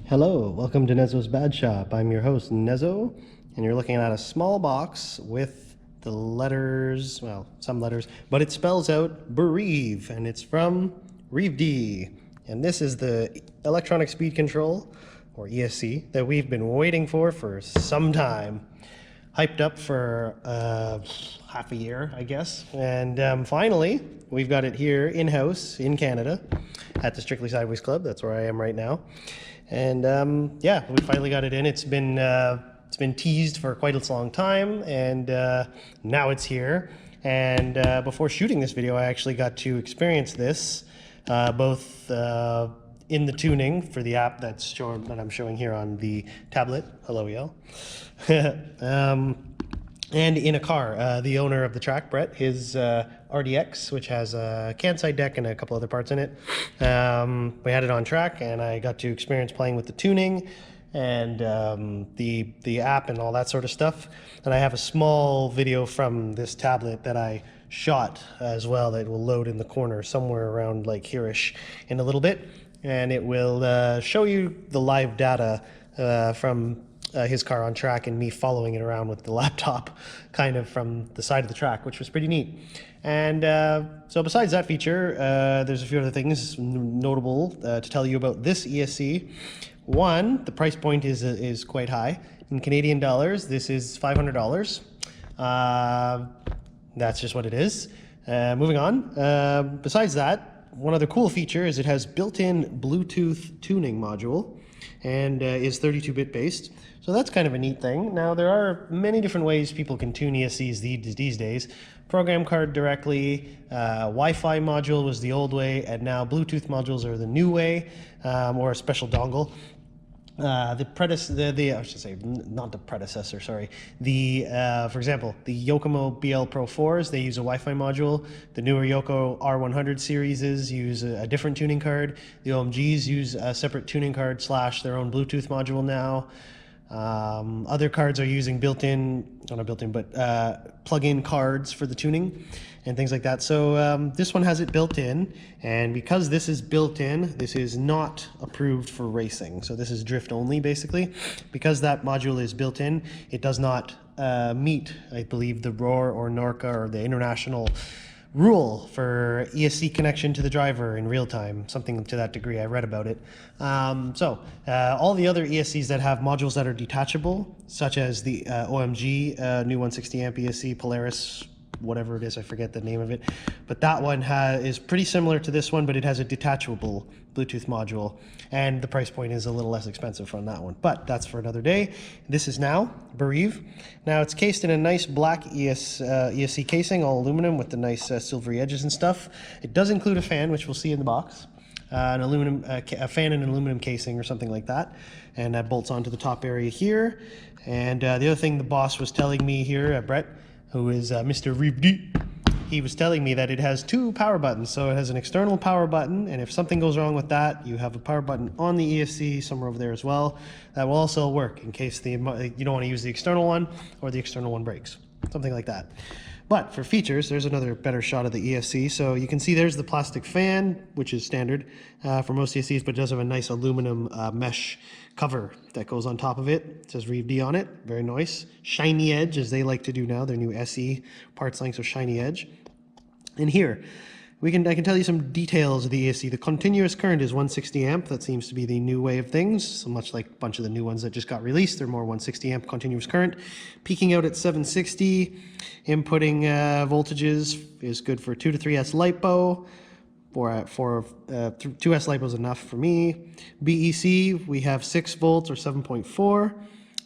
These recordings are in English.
Hello, welcome to Nezo's Bad Shop. I'm your host, Nezo, and you're looking at a small box with the letters, well, some letters, but it spells out Breve, and it's from Reve-D. And this is the electronic speed control, or ESC, that we've been waiting for some time. Hyped up for half a year, I guess. And finally, we've got it here in-house in Canada at the Strictly Sideways Club. That's where I am right now. And yeah, we finally got it in. It's been teased for quite a long time, and now it's here. And before shooting this video, I actually got to experience this both in the tuning for the app that I'm showing here on the tablet. Hello, y'all. And in a car. The owner of the track, Brett, his RDX, which has a CAN-side deck and a couple other parts in it. We had it on track, and I got to experience playing with the tuning and the app and all that sort of stuff. And I have a small video from this tablet that I shot as well that will load in the corner somewhere around like here-ish in a little bit. And it will show you the live data from his car on track and me following it around with the laptop kind of from the side of the track, which was pretty neat. And so besides that feature, there's a few other things notable to tell you about this ESC. One, the price point is quite high. In Canadian dollars, this is $500. That's just what it is. Moving on. Besides that, one other cool feature is it has built-in Bluetooth tuning module and is 32-bit based. So that's kind of a neat thing. Now, there are many different ways people can tune ESCs these days. Program card directly, Wi-Fi module was the old way, and now Bluetooth modules are the new way, or a special dongle. I should say, not the predecessor, sorry. For example, the Yokomo BL Pro 4s, they use a Wi-Fi module. The newer Yoko R100 series use a different tuning card. The OMGs use a separate tuning card / their own Bluetooth module now. Other cards are using plug-in cards for the tuning and things like that. So this one has it built in, and because this is built in, this is not approved for racing. So this is drift only, basically. Because that module is built in, it does not meet, I believe, the ROAR or NORCA or the international rule for ESC connection to the driver in real time, something to that degree. I read about it. All the other ESCs that have modules that are detachable, such as the OMG new 160 amp ESC Polaris, whatever it is, I forget the name of it, but that one is pretty similar to this one, but it has a detachable Bluetooth module, and the price point is a little less expensive on that one, but that's for another day. This is now Breve. Now it's cased in a nice black ESC casing, all aluminum with the nice silvery edges and stuff. It does include a fan, which we'll see in the box, a fan in an aluminum casing or something like that, and that bolts onto the top area here. And the other thing the boss was telling me here, Brett, who is Mr. Reve-D, he was telling me that it has 2 power buttons. So it has an external power button, and if something goes wrong with that, you have a power button on the ESC somewhere over there as well. That will also work in case you don't want to use the external one or the external one breaks, something like that. But for features, there's another better shot of the ESC. So you can see there's the plastic fan, which is standard for most ESCs, but it does have a nice aluminum mesh cover that goes on top of it. It says Reve-D on it, very nice. Shiny edge, as they like to do now, their new SE parts lengths are shiny edge. And here, I can tell you some details of the ESC. The continuous current is 160 amp. That seems to be the new way of things. So much like a bunch of the new ones that just got released, they're more 160 amp continuous current. Peaking out at 760. Inputting voltages is good for 2 to 3S LiPo. For 2S LiPo is enough for me. BEC, we have 6 volts or 7.4.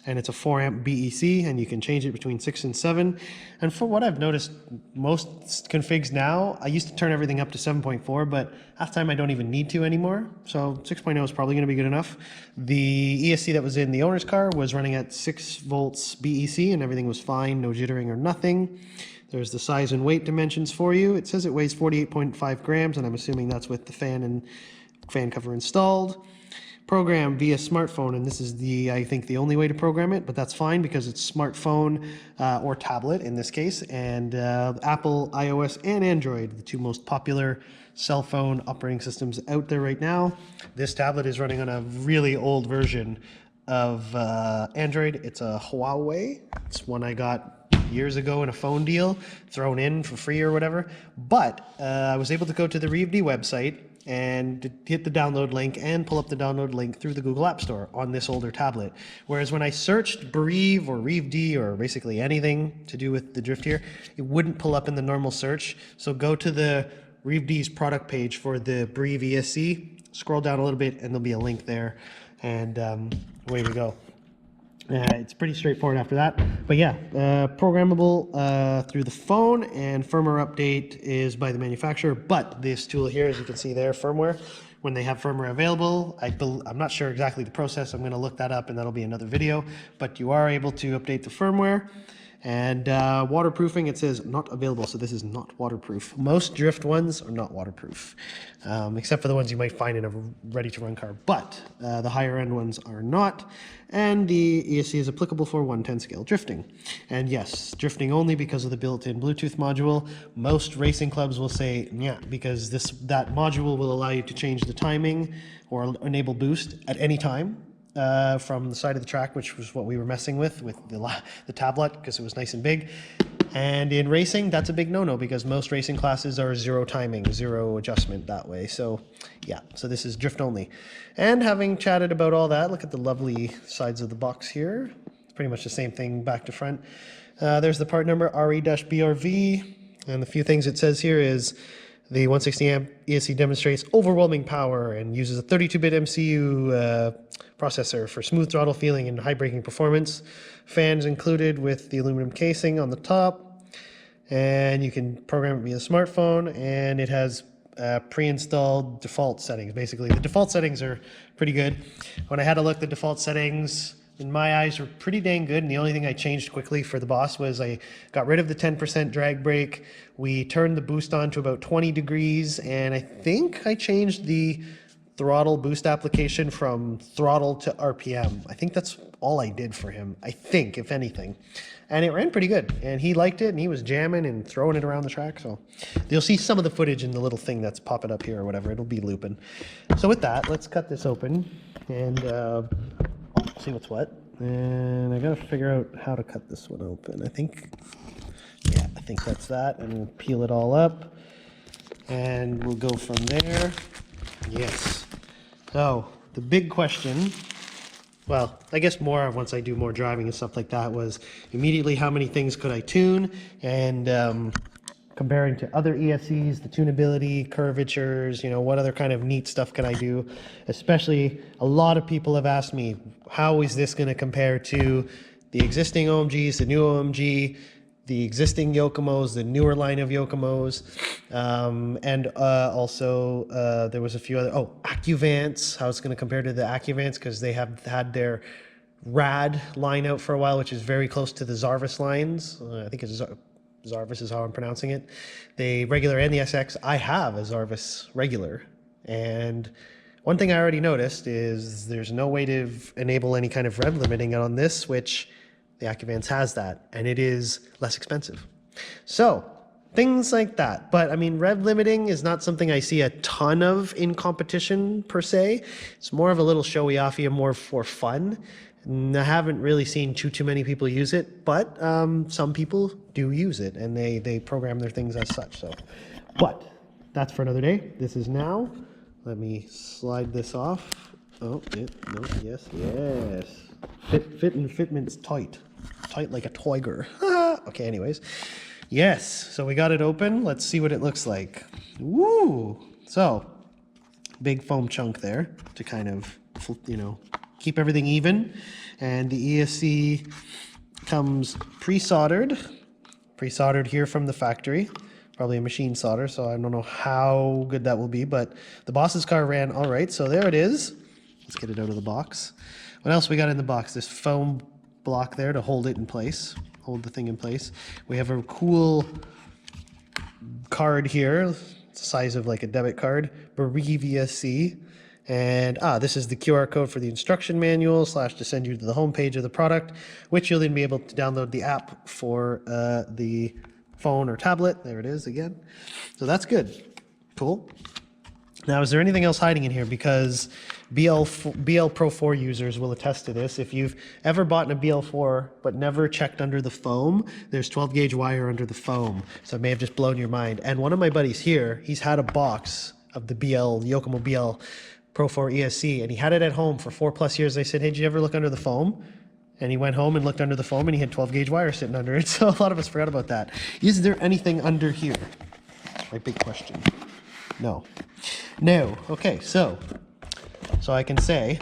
And it's a 4 amp BEC, and you can change it between 6 and 7. And for what I've noticed, most configs now, I used to turn everything up to 7.4, but half the time I don't even need to anymore. So 6.0 is probably going to be good enough. The ESC that was in the owner's car was running at 6 volts BEC, and everything was fine, no jittering or nothing. There's the size and weight dimensions for you. It says it weighs 48.5 grams, and I'm assuming that's with the fan and fan cover installed. program via smartphone, and this is I think the only way to program it, but that's fine because it's smartphone or tablet in this case, and Apple, iOS, and Android, the two most popular cell phone operating systems out there right now. This tablet is running on a really old version of Android. It's a Huawei. It's one I got years ago in a phone deal, thrown in for free or whatever. But I was able to go to the Reve-D website and hit the download link and pull up the download link through the Google App Store on this older tablet. Whereas when I searched Breve or Reve-D or basically anything to do with the drift here, it wouldn't pull up in the normal search. So go to the Reve-D's product page for the Breve ESC, scroll down a little bit, and there'll be a link there, and away we go. It's pretty straightforward after that, but yeah, programmable through the phone, and firmware update is by the manufacturer. But this tool here, as you can see there, firmware, when they have firmware available, I'm not sure exactly the process. I'm going to look that up, and that'll be another video. But you are able to update the firmware. And waterproofing, it says not available, so this is not waterproof. Most drift ones are not waterproof, except for the ones you might find in a ready-to-run car, but the higher-end ones are not, and the ESC is applicable for 110 scale drifting. And yes, drifting only because of the built-in Bluetooth module. Most racing clubs will say, yeah, because that module will allow you to change the timing or enable boost at any time. From the side of the track, which was what we were messing with the tablet, because it was nice and big. And in racing, that's a big no-no, because most racing classes are zero timing, zero adjustment that way. So yeah, so this is drift only. And having chatted about all that, look at the lovely sides of the box here. It's pretty much the same thing back to front. There's the part number RE-BRV, and the few things it says here is the 160 amp ESC demonstrates overwhelming power and uses a 32-bit MCU processor for smooth throttle feeling and high braking performance. Fans included with the aluminum casing on the top, and you can program it via smartphone, and it has pre-installed default settings. Basically, the default settings are pretty good. When I had a look, the default settings in my eyes were pretty dang good, and the only thing I changed quickly for the boss was I got rid of the 10% drag brake. We turned the boost on to about 20 degrees, and I think I changed the throttle boost application from throttle to RPM. I think that's all I did for him, I think, if anything. And it ran pretty good, and he liked it, and he was jamming and throwing it around the track. So you'll see some of the footage in the little thing that's popping up here or whatever. It'll be looping. So with that, let's cut this open and see what's what. And I gotta figure out how to cut this one open. I think that's that, and we'll peel it all up, and we'll go from there. Yes. So the big question, well, I guess more once I do more driving and stuff like that, was immediately how many things could I tune, and comparing to other ESCs, the tunability, curvatures, what other kind of neat stuff can I do? Especially, a lot of people have asked me, how is this going to compare to the existing OMGs, the new OMG, the existing Yokomos, the newer line of Yokomos, and also there was a few other, Accuvants, how it's going to compare to the Accuvants, because they have had their RAD line out for a while, which is very close to the Zarvis lines. I think it's Zarvis is how I'm pronouncing it. The regular and the SX, I have a Zarvis regular. And one thing I already noticed is there's no way to enable any kind of rev limiting on this, which the Accuvants has that, and it is less expensive. So things like that. But I mean, rev limiting is not something I see a ton of in competition per se. It's more of a little showy offy and more for fun. And I haven't really seen too many people use it, but some people do use it, and they program their things as such. So, but that's for another day. This is now. Let me slide this off. Oh, no, yes. Fit and fitment's tight like a tiger. Okay, anyways, yes. So we got it open. Let's see what it looks like. Woo! So big foam chunk there to kind of, keep everything even. And the ESC comes pre-soldered here from the factory, probably a machine solder, so I don't know how good that will be, but the boss's car ran all right, so there it is. Let's get it out of the box. What else we got in the box? This foam block there to hold it in place, hold the thing in place. We have a cool card here, it's the size of like a debit card, Breve ESC. And this is the QR code for the instruction manual / to send you to the home page of the product, which you'll then be able to download the app for the phone or tablet. There it is again. So that's good. Cool. Now, is there anything else hiding in here? Because BL Pro 4 users will attest to this. If you've ever bought a BL4 but never checked under the foam, there's 12 gauge wire under the foam. So it may have just blown your mind. And one of my buddies here, he's had a box of the Yokomo BL Pro 4 ESC, and he had it at home for 4+ years. I said, hey, did you ever look under the foam? And he went home and looked under the foam, and he had 12 gauge wire sitting under it. So a lot of us forgot about that. Is there anything under here? My big question. No. No. Okay, so I can say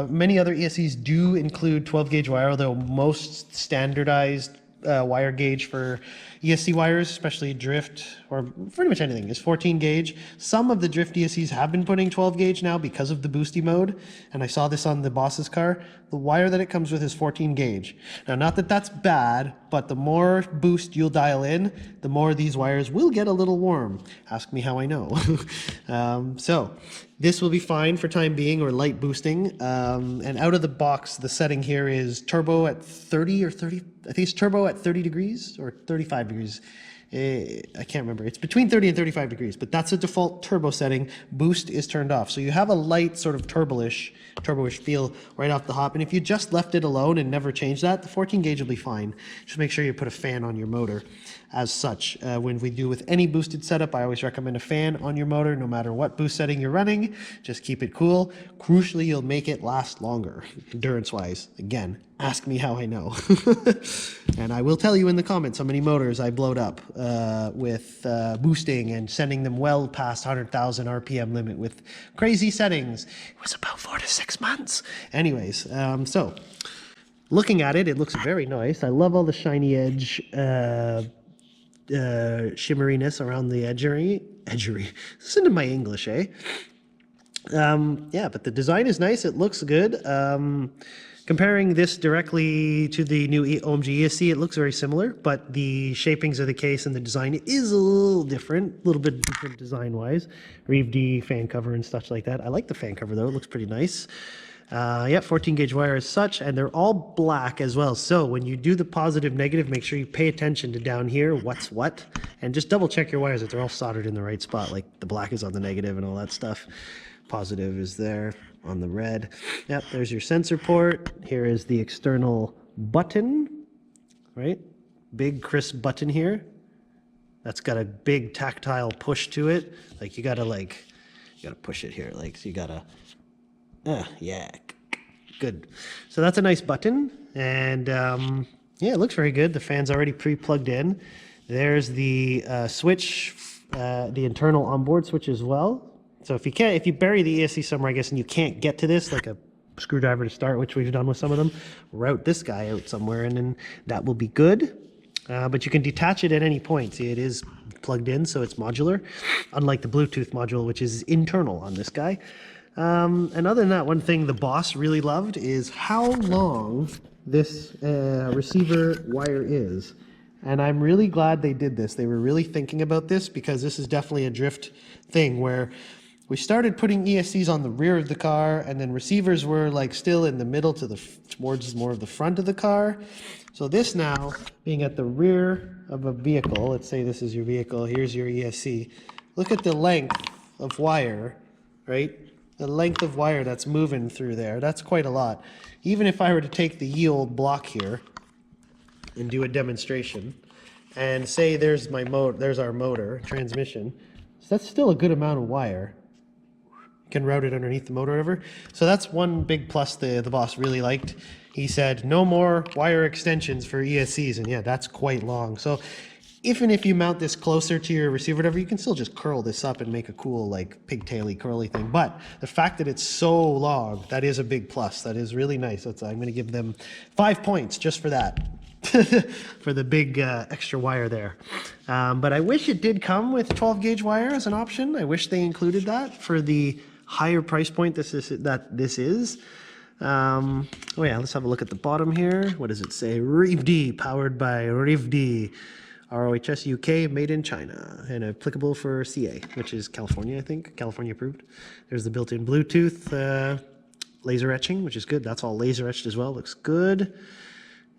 many other ESCs do include 12 gauge wire, although most standardized wire gauge for ESC wires, especially drift or pretty much anything, is 14 gauge. Some of the drift ESCs have been putting 12 gauge now because of the boosty mode, and I saw this on the boss's car. The wire that it comes with is 14 gauge. Now, not that that's bad, but the more boost you'll dial in, the more these wires will get a little warm. Ask me how I know. So this will be fine for time being, or light boosting. And out of the box, the setting here is turbo at 30 or 30. I think it's turbo at 30 degrees or 35 degrees. I can't remember. It's between 30 and 35 degrees, but that's a default turbo setting. Boost is turned off. So you have a light sort of turbo-ish feel right off the hop. And if you just left it alone and never changed that, the 14 gauge will be fine. Just make sure you put a fan on your motor as such. When we do with any boosted setup, I always recommend a fan on your motor, no matter what boost setting you're running. Just keep it cool. Crucially, you'll make it last longer, endurance-wise. Again, ask me how I know. And I will tell you in the comments how many motors I blowed up with boosting and sending them well past 100,000 RPM limit with crazy settings. It was about 4 to 6 months. Anyways, so looking at it, it looks very nice. I love all the shiny edge shimmeriness around the edgery. Listen to my English, eh? Yeah, but the design is nice. It looks good. Comparing this directly to the new OMG ESC, it looks very similar, but the shapings of the case and the design is a little different, a little bit different design-wise. Reve-D fan cover and stuff like that. I like the fan cover, though. It looks pretty nice. Yeah, 14 gauge wire as such, and they're all black as well. So when you do the positive negative, make sure you pay attention to down here, what's what, and just double check your wires that they're all soldered in the right spot, like the black is on the negative and all that stuff. Positive is there on the red. Yep, there's your sensor port. Here is the external button, right? Big crisp button here. That's got a big tactile push to it. Like you gotta push it here. Like, so you gotta, yeah, good. So that's a nice button. And yeah, it looks very good. The fan's already pre-plugged in. There's the switch, the internal onboard switch as well. So if you bury the ESC somewhere, I guess, and you can't get to this, like a screwdriver to start, which we've done with some of them, route this guy out somewhere, and then that will be good. But you can detach it at any point. See, it is plugged in, so it's modular, unlike the Bluetooth module, which is internal on this guy. And other than that, one thing the boss really loved is how long this receiver wire is. And I'm really glad they did this. They were really thinking about this, because this is definitely a drift thing where we started putting ESCs on the rear of the car, and then receivers were like still in the middle towards more of the front of the car. So this now being at the rear of a vehicle, let's say this is your vehicle, here's your ESC. Look at the length of wire, right? The length of wire that's moving through there, that's quite a lot. Even if I were to take the ye old block here and do a demonstration and say there's our motor transmission, so that's still a good amount of wire. Can route it underneath the motor or whatever. So that's one big plus the boss really liked. He said no more wire extensions for ESCs, and yeah, that's quite long. So even if you mount this closer to your receiver or whatever, you can still just curl this up and make a cool like pigtaily curly thing. But the fact that it's so long, that is a big plus. That is really nice. I'm going to give them 5 points just for that. For the big extra wire there. But I wish it did come with 12 gauge wire as an option. I wish they included that for the higher price point this is. Oh yeah, let's have a look at the bottom here. What does it say? Reve-D, powered by Reve-D. ROHS UK, made in China, and applicable for CA, which is California, I think. California approved. There's the built-in Bluetooth laser etching, which is good. That's all laser etched as well. Looks good.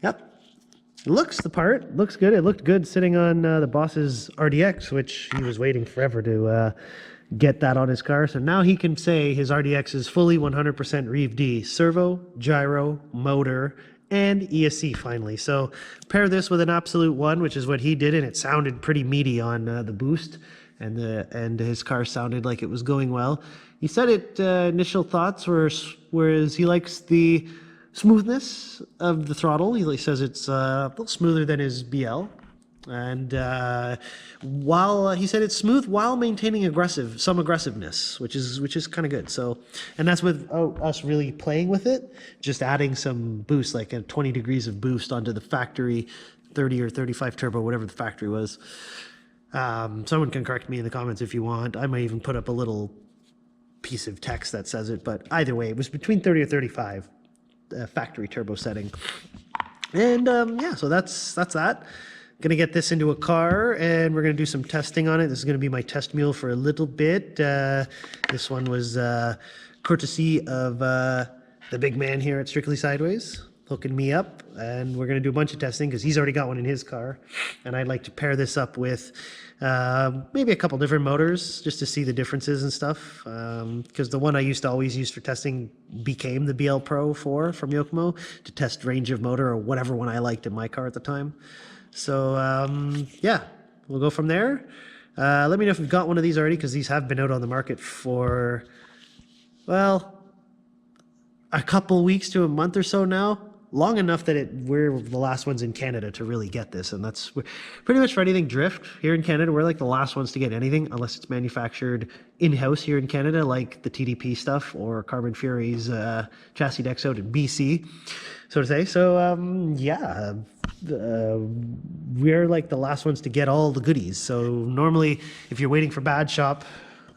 Yep. It looks the part. Looks good. It looked good sitting on the boss's RDX, which he was waiting forever to get that on his car. So now he can say his RDX is fully 100% Reve-D. Servo, gyro, motor, and ESC finally. So pair this with an Absolute One, which is what he did, and it sounded pretty meaty on the boost, and his car sounded like it was going well. He said it, initial thoughts were, whereas he likes the smoothness of the throttle. He says it's a little smoother than his BL. And while he said it's smooth while maintaining some aggressiveness, which is kind of good. So, and that's with us really playing with it, just adding some boost, like a 20 degrees of boost onto the factory 30 or 35 turbo, whatever the factory was. Someone can correct me in the comments if you want. I might even put up a little piece of text that says it, but either way, it was between 30 or 35 factory turbo setting. And yeah, so that's that. Gonna get this into a car and we're gonna do some testing on it. This is gonna be my test mule for a little bit. This one was courtesy of the big man here at Strictly Sideways, hooking me up, and we're gonna do a bunch of testing because he's already got one in his car, and I'd like to pair this up with maybe a couple different motors just to see the differences and stuff, because the one I used to always use for testing became the BL Pro 4 from Yokomo to test range of motor or whatever one I liked in my car at the time. So yeah, we'll go from there. Let me know if you've got one of these already, because these have been out on the market for, well, a couple weeks to a month or so now. Long enough that we're the last ones in Canada to really get this, and that's pretty much for anything drift here in Canada. We're like the last ones to get anything unless it's manufactured in-house here in Canada, like the TDP stuff or Carbon Fury's chassis decks out in BC, so to say. So yeah, we're like the last ones to get all the goodies. So normally, if you're waiting for Bad Shop,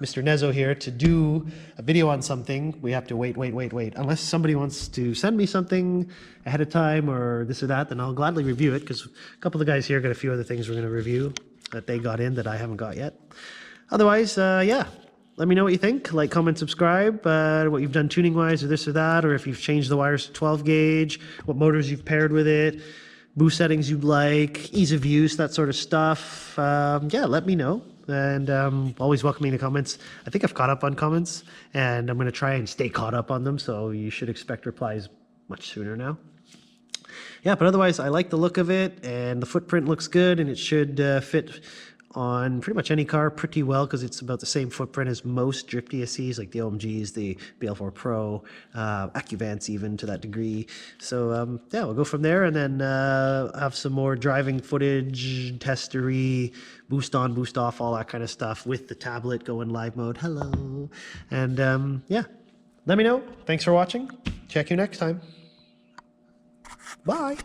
Mr. Nezzo here, to do a video on something, we have to wait. Unless somebody wants to send me something ahead of time or this or that, then I'll gladly review it, because a couple of the guys here got a few other things we're going to review that they got in that I haven't got yet. Otherwise, yeah, let me know what you think. Like, comment, subscribe, what you've done tuning-wise or this or that, or if you've changed the wires to 12 gauge, what motors you've paired with it, boost settings you'd like, ease of use, that sort of stuff. Yeah, let me know. And always welcoming the comments. I think I've caught up on comments, and I'm going to try and stay caught up on them, so you should expect replies much sooner now. Yeah, but otherwise, I like the look of it, and the footprint looks good, and it should fit on pretty much any car pretty well, because it's about the same footprint as most drift ESCs, like the OMGs, the BL4 Pro, AccuVants even to that degree. So yeah, we'll go from there, and then have some more driving footage, testery, boost on, boost off, all that kind of stuff with the tablet going live mode. Hello. And yeah, let me know. Thanks for watching. Check you next time. Bye.